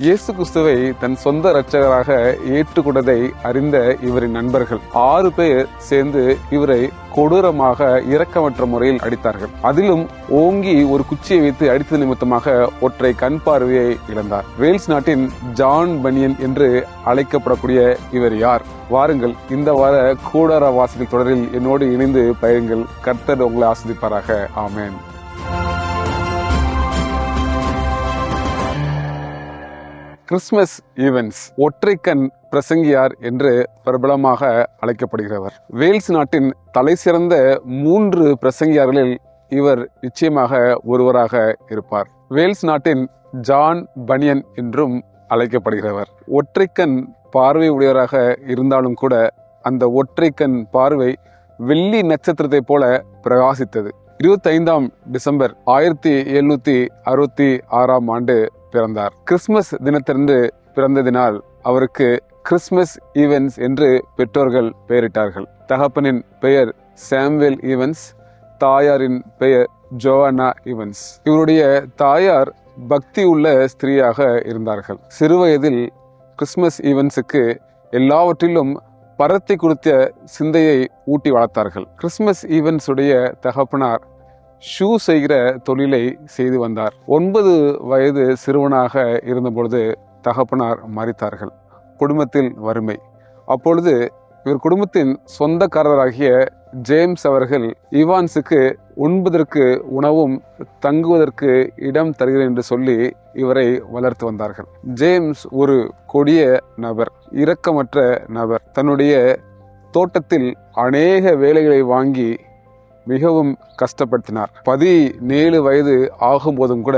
இயேசு கிறிஸ்துவை தன் சொந்த இரட்சகராக ஏற்றுக்கொண்டதை அறிந்த இவரின் நண்பர்கள் 6 பேர் சேர்ந்து இவரை கொடூரமாக இரக்கமற்ற முறையில் அடித்தார்கள். அதிலும் ஓங்கி ஒரு குச்சியை வைத்து அடித்தது நிமித்தமாக ஒற்றை கண் பார்வையை இழந்தார். வேல்ஸ் நாட்டின் ஜான் பனியன் என்று அழைக்கப்படக்கூடிய இவர் யார்? வாருங்கள், இந்த வார கூடார வாசல் தொடரில் என்னோடு இணைந்து பயிலுங்கள். கர்த்தர் உங்களை ஆசீர்வதிப்பாராக. ஆமென். Christmas events. ஒற்றைக்கண் பிரசங்கியார் என்று பிரபலமாக அழைக்கப்படுகிறவர். வேல்ஸ் நாட்டின் தலை சிறந்த 3 பிரசங்கியார்களில் இவர் நிச்சயமாக ஒருவராக இருப்பார். வேல்ஸ் நாட்டின் ஜான் பனியன் என்றும் அழைக்கப்படுகிறவர். ஒற்றைக்கண் பார்வை உடையவராக இருந்தாலும் கூட அந்த ஒற்றைக்கண் பார்வை வெள்ளி நட்சத்திரத்தை போல பிரகாசித்தது. 25 டிசம்பர் 1766 ஆண்டு பிறந்தார். கிறிஸ்துமஸ் தினத்திலிருந்து பிறந்ததினால் அவருக்கு கிறிஸ்துமஸ் ஈவென்ட்ஸ் என்று பெற்றோர்கள் பெயரிட்டார்கள். தகப்பனின் பெயர் சாமுவேல் ஈவென்ட்ஸ், தாயாரின் பெயர் ஜோவானா ஈவென்ட்ஸ். இவருடைய தாயார் பக்தி உள்ள ஸ்திரீயாக இருந்தார்கள். சிறுவயதில் கிறிஸ்துமஸ் ஈவென்ட்ஸுக்கு எல்லாவற்றிலும் பரத்தை குறித்த சிந்தையை ஊட்டி வளர்த்தார்கள். கிறிஸ்துமஸ் ஈவென்ட்ஸ் உடைய தகப்பனார் ஷூ செய்கிற தொழிலை செய்து வந்தார். 9 வயது சிறுவனாக இருந்தபொழுது தகப்பனார் மரித்தார்கள். குடும்பத்தில் வறுமை. அப்பொழுது இவர் குடும்பத்தின் சொந்தக்காரராகிய ஜேம்ஸ் அவர்கள் ஈவான்ஸுக்கு உண்பதற்கு உணவும் தங்குவதற்கு இடம் தருகிறேன் என்று சொல்லி இவரை வளர்த்து வந்தார்கள். ஜேம்ஸ் ஒரு கொடிய நபர், இரக்கமற்ற நபர். தன்னுடைய தோட்டத்தில் அநேக வேலைகளை வாங்கி மிகவும் கஷ்டப்படுத்தினார். 17 வயது ஆகும் போதும் கூட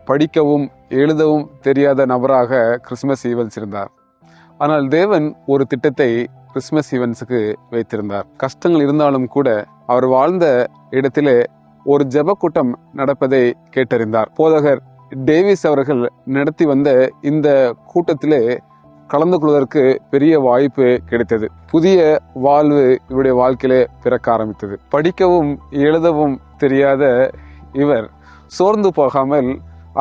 படிக்கவும் எழுதவும் தெரியாத நபராக கிறிஸ்துமஸ் ஈவென்ட்ஸ் இருந்தார். ஆனால் தேவன் ஒரு திட்டத்தை கிறிஸ்துமஸ் ஈவென்ட்ஸுக்கு வைத்திருந்தார். கஷ்டங்கள் இருந்தாலும் கூட அவர் வாழ்ந்த இடத்திலே ஒரு ஜெப கூட்டம் நடப்பதை கேட்டறிந்தார். போதகர் டேவிஸ் அவர்கள் நடத்தி வந்த இந்த கூட்டத்திலே கலந்து கொள்வதற்கு பெரிய வாய்ப்பு கிடைத்தது. புதிய வாழ்வு இவருடைய வாழ்க்கையிலே பிறக்க ஆரம்பித்தது. படிக்கவும் எழுதவும் தெரியாத இவர் சோர்ந்து போகாமல்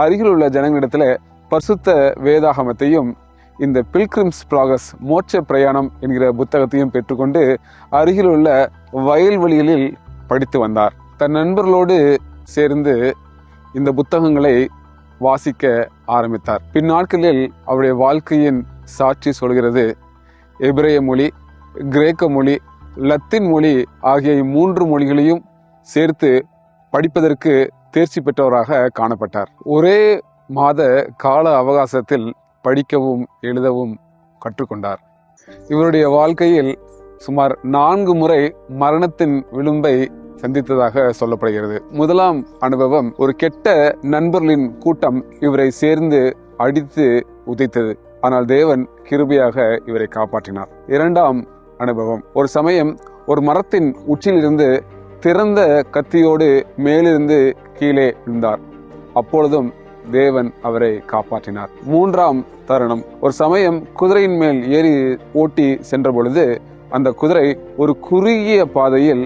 அருகில் உள்ள ஜனங்களிடத்துல பரிசுத்த வேதாகமத்தையும் இந்த பில்கிரிம்ஸ் ப்ராக்ரஸ் மோட்ச பிரயாணம் என்கிற புத்தகத்தையும் பெற்றுக்கொண்டு அருகில் உள்ள வயல்வெளிகளில் படித்து வந்தார். தன் நண்பர்களோடு சேர்ந்து இந்த புத்தகங்களை வாசிக்க ஆரம்பித்தார். பின்னாட்களில் அவருடைய வாழ்க்கையின் சாட்சி சொல்கிறது. எபிரேய மொழி, கிரேக்க மொழி, லத்தீன் மொழி ஆகிய 3 மொழிகளையும் சேர்த்து படிப்பதற்கு தேர்ச்சி பெற்றவராக காணப்பட்டார். ஒரே மாத கால அவகாசத்தில் படிக்கவும் எழுதவும் கற்றுக்கொண்டார். இவருடைய வாழ்க்கையில் சுமார் 4 முறை மரணத்தின் விளிம்பை சந்தித்ததாக சொல்லப்படுகிறது. முதலாம் அனுபவம், ஒரு கெட்ட நண்பர்களின் கூட்டம் இவரை சேர்ந்து அடித்து உதைத்தது. ஆனால் தேவன் கிருபையாக இவரை காப்பாற்றினார். 2ஆம் அனுபவம், ஒரு சமயம் ஒரு மரத்தின் உச்சியிலிருந்து திறந்த கத்தியோடு மேலிருந்து கீழே விழுந்தார். அப்பொழுதும் தேவன் அவரை காப்பாற்றினார். 3ஆம் தருணம், ஒரு சமயம் குதிரையின் மேல் ஏறி ஓட்டி சென்ற பொழுது அந்த குதிரை ஒரு குறுகிய பாதையில்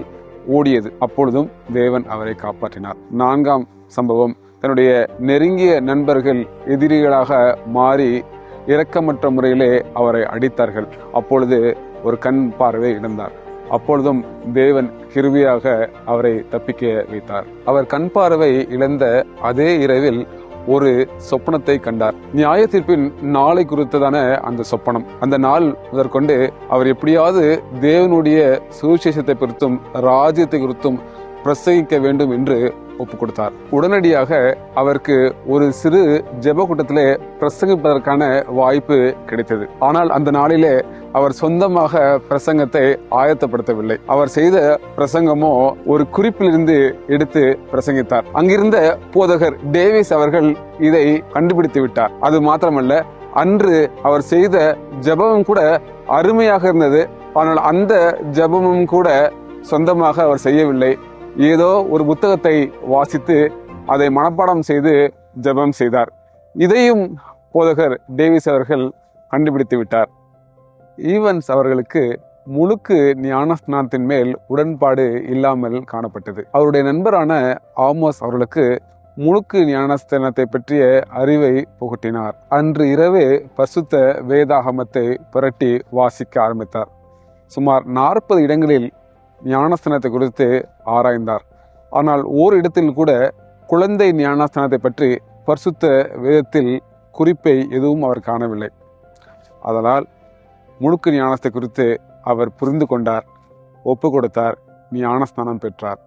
ஓடியது. அப்பொழுதும் தேவன் அவரை காப்பாற்றினார். 4ஆம் சம்பவம், தன்னுடைய நெருங்கிய நண்பர்கள் எதிரிகளாக மாறி இரக்கமற்ற முறையிலே அவரை அடித்தார்கள். அப்பொழுது ஒரு கண் பார்வை இழந்தார். அப்பொழுதும் தேவன் கிருபையாக அவரை தப்பிக்க வைத்தார். அவர் கண் பார்வை இழந்த அதே இரவில் ஒரு சொப்பனத்தை கண்டார். நியாய தீர்ப்பின் நாளை குறித்ததான அந்த சொப்பனம். அந்த நாள் முதற்கொண்டு அவர் எப்படியாவது தேவனுடைய சுவிசேஷத்தை குறித்தும் ராஜ்யத்தை குறித்தும் பிரசங்கிக்க வேண்டும் என்று ஒப்பு கொடுத்தார். உடனடியாக அவருக்கு ஒரு சிறு ஜெப கூட்டத்திலே பிரசங்கிப்பதற்கான வாய்ப்பு கிடைத்தது. ஆனால் அந்த நாளிலே அவர் சொந்தமாக பிரசங்கத்தை ஆயத்தப்படுத்தவில்லை. அவர் செய்த பிரசங்கமோ ஒரு குறிப்பிலிருந்து எடுத்து பிரசங்கித்தார். அங்கிருந்த போதகர் டேவிஸ் அவர்கள் இதை கண்டுபிடித்து விட்டார். அது மாத்திரமல்ல, அன்று அவர் செய்த ஜெபமும் கூட அருமையாக இருந்தது. ஆனால் அந்த ஜெபமும் கூட சொந்தமாக அவர் செய்யவில்லை. ஏதோ ஒரு புத்தகத்தை வாசித்து அதை மனப்பாடம் செய்து ஜெபம் செய்தார். இதையும் போதகர் டேவிஸ் அவர்கள் கண்டுபிடித்து விட்டார். ஈவன்ஸ் அவர்களுக்கு முழுக்கு ஞானஸ்நானத்தின் மேல் உடன்பாடு இல்லாமல் காணப்பட்டது. அவருடைய நண்பரான ஆமோஸ் அவர்களுக்கு முழுக்கு ஞானஸ்தானத்தை பற்றிய அறிவை புகட்டினார். அன்று இரவே பரிசுத்த வேதாகமத்தை புரட்டி வாசிக்க ஆரம்பித்தார். சுமார் 40 இடங்களில் ஞானஸ்தானத்தை குறித்து ஆராய்ந்தார். ஆனால் ஓரிடத்தில் கூட குழந்தை ஞானஸ்தானத்தை பற்றி பரிசுத்த வேதத்தில் குறிப்பை எதுவும் அவர் காணவில்லை. அதனால் முழுக்கு ஞானத்தை குறித்து அவர் புரிந்து கொண்டார், ஒப்பு கொடுத்தார், ஞானஸ்தானம் பெற்றார்.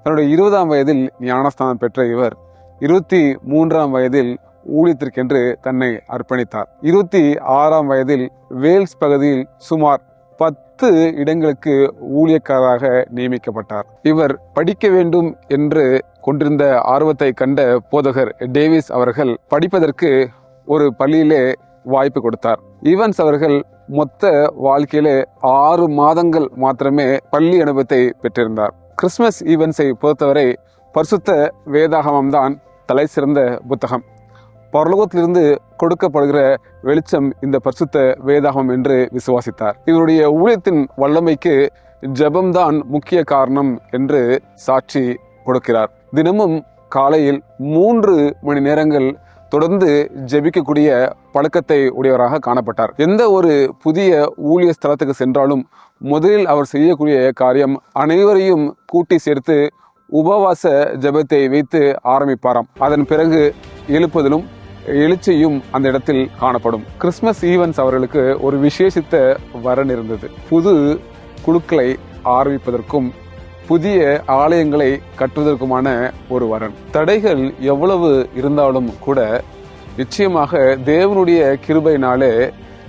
தன்னுடைய 20ஆம் வயதில் ஞானஸ்தானம் பெற்ற இவர் 23ஆம் வயதில் ஊழியத்திற்கென்று தன்னை அர்ப்பணித்தார். 26ஆம் வயதில் வேல்ஸ் பகுதியில் சுமார் 10 இடங்களுக்கு ஊழியக்காரராக நியமிக்கப்பட்டார். இவர் படிக்க வேண்டும் என்று கொண்டிருந்த ஆர்வத்தை கண்ட போதகர் டேவிஸ் அவர்கள் படிப்பதற்கு ஒரு பள்ளியிலே வாய்ப்பு கொடுத்தார். ஈவன்ஸ் அவர்கள் மொத்த வாழ்க்கையிலே 6 மாதங்கள் மாத்திரமே பள்ளி அனுபவத்தை பெற்றிருந்தார். கிறிஸ்துமஸ் ஈவென்ட்ஸை பொறுத்தவரை பரிசுத்த வேதாகமம் தான் தலை சிறந்த புத்தகம். பரலோகத்திலிருந்து கொடுக்கப்படுகிற வெளிச்சம் இந்த பரிசுத்த வேதாகமம் என்று விசுவாசித்தார். இவருடைய ஊழியத்தின் வல்லமைக்கு ஜெபம்தான் முக்கிய காரணம் என்று சாட்சி கொடுக்கிறார். தினமும் காலையில் 3 மணி நேரங்கள் தொடர்ந்து ஜெபிக்கக்கூடிய பழக்கத்தை உடையவராக காணப்பட்டார். எந்த ஒரு புதிய ஊழிய ஸ்தலத்துக்கு சென்றாலும் முதலில் அவர் செய்யக்கூடிய காரியம் அனைவரையும் கூட்டி சேர்த்து உபவாச ஜெபத்தை வைத்து ஆரம்பிப்பாராம். அதன் பிறகு எழுப்புதலும் எழுச்சியும் அந்த இடத்தில் காணப்படும். கிறிஸ்துமஸ் ஈவென்ட்ஸ் அவர்களுக்கு ஒரு விசேஷித்த வரன் இருந்தது. புது குழுக்களை ஆரம்பிப்பதற்கும் புதிய ஆலயங்களை கட்டுவதற்குமான ஒரு வரன். தடைகள் எவ்வளவு இருந்தாலும் கூட நிச்சயமாக தேவனுடைய கிருபையினாலே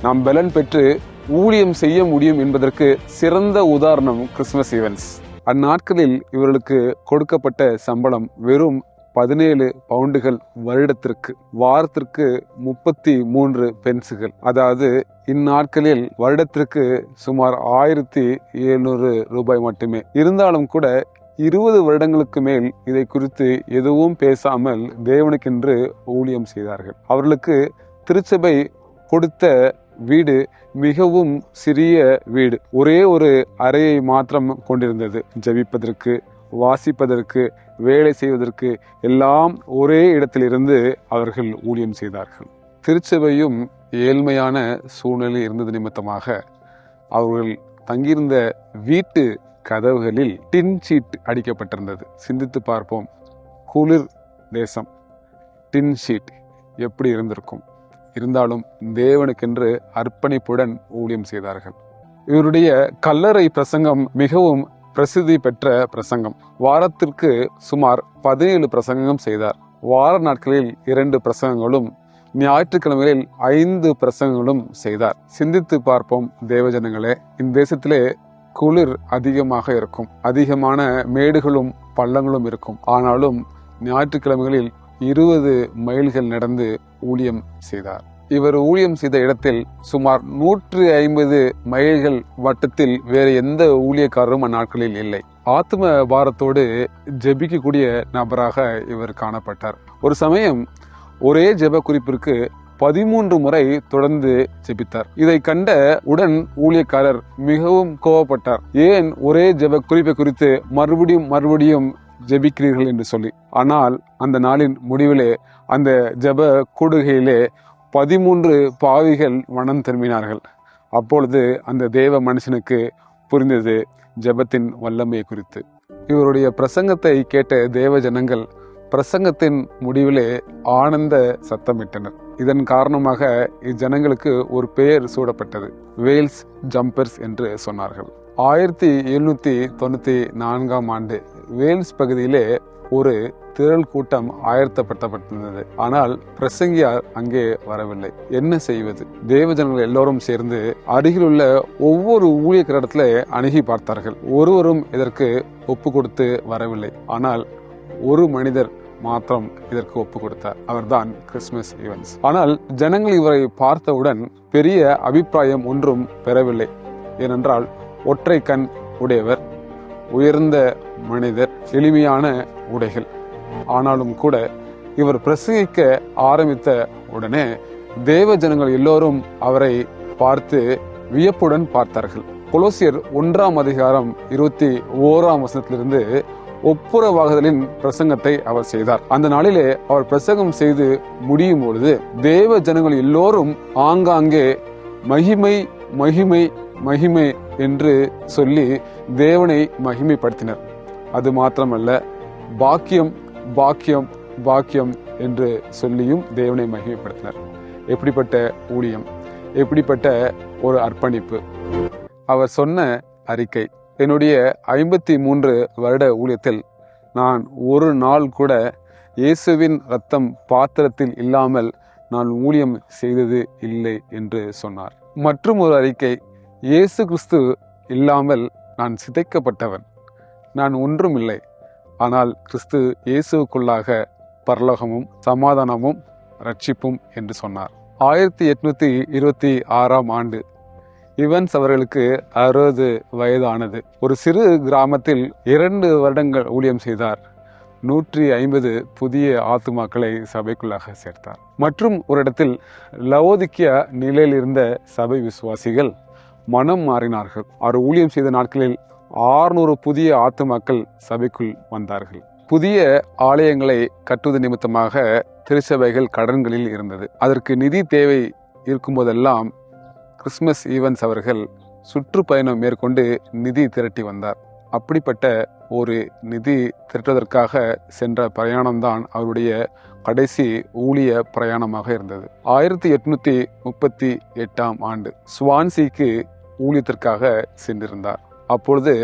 நாம் பலன் பெற்று ஊழியம் செய்ய முடியும் என்பதற்கு சிறந்த உதாரணம் கிறிஸ்துமஸ் ஈவென்ட்ஸ். அந்நாட்களில் இவர்களுக்கு கொடுக்கப்பட்ட சம்பளம் வெறும் 17 பவுண்டுகள் வருடத்திற்கு. வாரத்திற்கு 33 பென்சுகள். அதாவது இந்நாட்களில் வருடத்திற்கு சுமார் 1700 ரூபாய் மட்டுமே. இருந்தாலும் கூட 20 வருடங்களுக்கு மேல் இதை குறித்து எதுவும் பேசாமல் தேவனுக்கென்று ஊழியம் செய்தார்கள். அவர்களுக்கு திருச்சபை கொடுத்த வீடு மிகவும் சிறிய வீடு. ஒரே ஒரு அறையை மாத்திரம் கொண்டிருந்தது. ஜெபிப்பதற்கு, வாசிப்பதற்கு, வேலை செய்வதற்கு எல்லாம் ஒரே இடத்திலிருந்து அவர்கள் ஊழியம் செய்தார்கள். திருச்சபையும் ஏழ்மையான சூழ்நிலை இருந்தது நிமித்தமாக அவர்கள் தங்கியிருந்த வீட்டு கதவுகளில் டின் ஷீட் அடிக்கப்பட்டிருந்தது. சிந்தித்து பார்ப்போம், குளிர் தேசம், டின் ஷீட் எப்படி இருந்திருக்கும். இருந்தாலும் தேவனுக்கென்று அர்ப்பணிப்புடன் ஊழியம் செய்தார்கள். இவருடைய கல்லறை பிரசங்கம் மிகவும் பிரசித்தி பெற்ற பிரசங்கம். வாரத்திற்கு சுமார் 17 பிரசங்கம் செய்தார். வார நாட்களில் 2 பிரசங்கங்களும் ஞாயிற்றுக்கிழமைகளில் 5 பிரசங்கங்களும் செய்தார். சிந்தித்து பார்ப்போம் தேவஜனங்களே, இந்த தேசத்திலே குளிர் அதிகமாக இருக்கும், அதிகமான மேடுகளும் பள்ளங்களும் இருக்கும். ஆனாலும் ஞாயிற்றுக்கிழமைகளில் 20 மைல்கள் நடந்து ஊழியம் செய்தார். இவர் ஊழியம் செய்த இடத்தில் சுமார் 150 மைல்கள் வட்டத்தில் வேறு எந்த ஊழியக்காரரும் அந்நாட்களில் இல்லை. ஆத்ம பாரத்தோடு ஜெபிக்கக்கூடிய நபராக இவர் காணப்பட்டார். ஒரு சமயம் ஒரே ஜெப குறிப்பிற்கு 13 முறை தொடர்ந்து ஜெபித்தார். இதை கண்ட உடன் ஊழியக்காரர் மிகவும் கோபப்பட்டார். ஏன் ஒரே ஜெப குறிப்பை குறித்து மறுபடியும் ஜெபிக்கிறீர்கள் என்று சொல்லி. ஆனால் அந்த நாளின் முடிவிலே அந்த ஜெப கூடுகையிலே 13 பாவிகள் மனம் திரும்பினார்கள். அப்பொழுது அந்த தேவ மனுஷனுக்கு புரிந்தது ஜெபத்தின் வல்லமையை குறித்து. இவருடைய பிரசங்கத்தை கேட்ட தேவ ஜனங்கள் பிரசங்கத்தின் முடிவிலே ஆனந்த சத்தமிட்டனர். இதன் காரணமாக இஜனங்களுக்கு ஒரு பெயர் சூடப்பட்டது, வேல்ஸ் ஜம்பர்ஸ் என்று சொன்னார்கள். 1794ஆம் ஆண்டு வேல்ஸ் பகுதியிலே ஒரு திரள் கூட்டம் ஆயத்தப்படுத்தப்பட்டிருந்தது. ஆனால் பிரசங்கியார் அங்கே வரவில்லை. என்ன செய்வது? தேவஜனங்கள் எல்லோரும் சேர்ந்து அருகில் உள்ள ஒவ்வொரு ஊழியக்காரத்திலே அணுகி பார்த்தார்கள். ஒருவரும் இதற்கு ஒப்பு கொடுத்து வரவில்லை. ஆனால் ஒரு மனிதர் மாத்திரம் இதற்கு ஒப்பு கொடுத்தார். அவர்தான் கிறிஸ்துமஸ் ஈவென்ட்ஸ். ஆனால் ஜனங்கள் இவரை பார்த்தவுடன் பெரிய அபிப்பிராயம் ஒன்றும் பெறவில்லை. ஏனென்றால் ஒற்றை கண் உடையவர், உயர்ந்த மனிதர், எளிமையான உடைகள். ஆனாலும் கூட இவர் பிரசங்கிக்க ஆரம்பித்த உடனே தேவ ஜனங்கள் எல்லோரும் அவரை பார்த்து வியப்புடன் பார்த்தார்கள். கொலோசியர் 1ஆம் அதிகாரம் 21ஆம் வசனத்திலிருந்து ஒப்புரவாகுதலின் பிரசங்கத்தை அவர் செய்தார். அந்த நாளிலே அவர் பிரசங்கம் செய்து முடியும் பொழுது தேவ ஜனங்கள் எல்லோரும் ஆங்காங்கே மகிமை மகிமை மகிமை என்று சொல்லி தேவனை மகிமைப்படுத்தினர். அது மாத்திரமல்ல, பாக்கியம் பாக்கியம் பாக்கியம் என்று சொல்லியும் தேவனை மகிமைப்படுத்தினர். எப்படிப்பட்ட ஊழியம், எப்படிப்பட்ட ஒரு அர்ப்பணிப்பு! அவர் சொன்ன அறிக்கை, என்னுடைய 53 வருட ஊழியத்தில் நான் ஒரு நாள் கூட இயேசுவின் இரத்தம் பாத்திரத்தில் இல்லாமல் நான் ஊழியம் செய்தது இல்லை என்று சொன்னார். மற்றும் ஒரு அறிக்கை, இயேசு கிறிஸ்து இல்லாமல் நான் சிதைக்கப்பட்டவன், நான் ஒன்றும் இல்லை. ஆனால் கிறிஸ்து இயேசுக்குள்ளாக பரலோகமும் சமாதானமும் ரட்சிப்பும் என்று சொன்னார். 1826ஆம் ஆண்டு இவன்ஸ் அவர்களுக்கு 60 வயதானது. ஒரு சிறு கிராமத்தில் 2 வருடங்கள் ஊழியம் செய்தார். 150 புதிய ஆத்துமாக்களை சபைக்குள்ளாக சேர்த்தார். மற்றும் ஒரு இடத்தில் லவோதிக்கியா நிலையில் இருந்த சபை விசுவாசிகள் மனம் மாறினார்கள். அவர் ஊழியம் செய்த நாட்களில் 600 புதிய ஆத்துமாக்கள் சபைக்குள் வந்தார்கள். புதிய ஆலயங்களை கட்டுவது நிமித்தமாக திருச்சபைகள் கடன்களில் இருந்தது. அதற்கு நிதி தேவை இருக்கும்போதெல்லாம் கிறிஸ்மஸ் ஈவன்ஸ் அவர்கள் சுற்றுப்பயணம் மேற்கொண்டு நிதி திரட்டி வந்தார். அப்படிப்பட்ட ஒரு நிதி திரட்டுவதற்காக சென்ற பிரயாணம்தான் அவருடைய கடைசி ஊழிய பிரயாணமாக இருந்தது. 1838ஆம் ஆண்டு ஸ்வான்சிக்கு ஊழியத்திற்காக சென்றிருந்தார். அப்பொழுது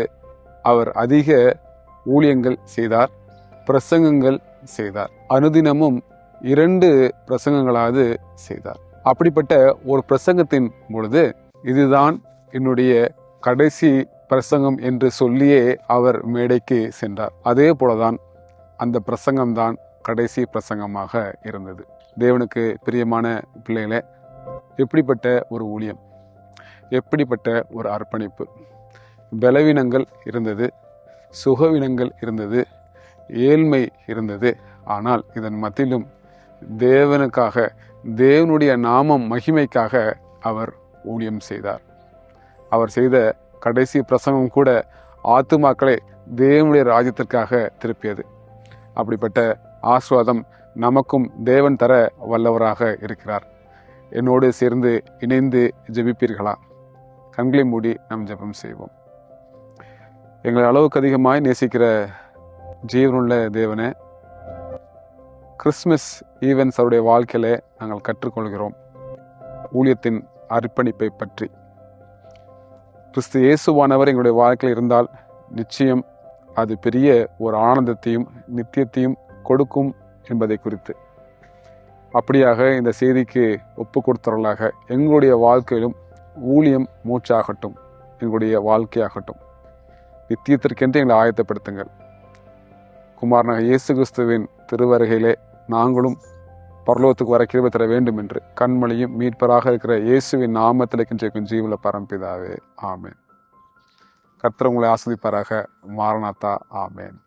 அவர் அதிக ஊழியங்கள் செய்தார், பிரசங்கங்கள் செய்தார். அனுதினமும் 2 பிரசங்கங்களாவது செய்தார். அப்படிப்பட்ட ஒரு பிரசங்கத்தின் பொழுது இதுதான் என்னுடைய கடைசி பிரசங்கம் என்று சொல்லியே அவர் மேடைக்கு சென்றார். அதே போலதான் அந்த பிரசங்கம்தான் கடைசி பிரசங்கமாக இருந்தது. தேவனுக்கு பிரியமான பிள்ளைகளே, எப்படிப்பட்ட ஒரு ஊழியம், எப்படிப்பட்ட ஒரு அர்ப்பணிப்பு! பலவீனங்கள் இருந்தது, சுகவீனங்கள் இருந்தது, ஏழ்மை இருந்தது. ஆனால் இதன் மத்தியிலும் தேவனுக்காக, தேவனுடைய நாமம் மகிமைக்காக அவர் ஊழியம் செய்தார். அவர் செய்த கடைசி பிரசங்கம் கூட ஆத்துமாக்களை தேவனுடைய ராஜ்யத்திற்காக திருப்பியது. அப்படிப்பட்ட ஆசீர்வாதம் நமக்கும் தேவன் தர வல்லவராக இருக்கிறார். என்னோடு சேர்ந்து இணைந்து ஜெபிப்பீர்களா? கண்களை மூடி நாம் ஜெபம் செய்வோம். எங்களை அளவுக்கு அதிகமாய் நேசிக்கிற ஜீவனுள்ள தேவனே, கிறிஸ்மஸ் ஈவன்ஸ் அவருடைய வாழ்க்கையில நாங்கள் கற்றுக்கொள்கிறோம் ஊழியத்தின் அர்ப்பணிப்பை பற்றி. கிறிஸ்து இயேசுவானவர் எங்களுடைய வாழ்க்கையில் இருந்தால் நிச்சயம் அது பெரிய ஒரு ஆனந்தத்தையும் நித்தியத்தையும் கொடுக்கும் என்பதை குறித்து. அப்படியாக இந்த செய்திக்கு ஒப்பு கொடுத்தவர்களாக எங்களுடைய வாழ்க்கையிலும் ஊழியம் மூச்சாகட்டும், எங்களுடைய வாழ்க்கையாகட்டும். நித்தியத்திற்கென்று எங்களை ஆயத்தப்படுத்துங்கள். குமாரனாக இயேசு கிறிஸ்துவின் திருவருகையிலே நாங்களும் பரலோகத்துக்கு வர கிருபை தர வேண்டும் என்று கண்மணியும் மீட்பராக இருக்கிற இயேசுவின் நாமத்தில் ஜெபிக்கும் ஜீவனுள்ள பரம்பிதாவே, ஆமேன். கர்த்தர் உங்களை ஆசீர்வதிப்பாராக. மாரநாதா. ஆமேன்.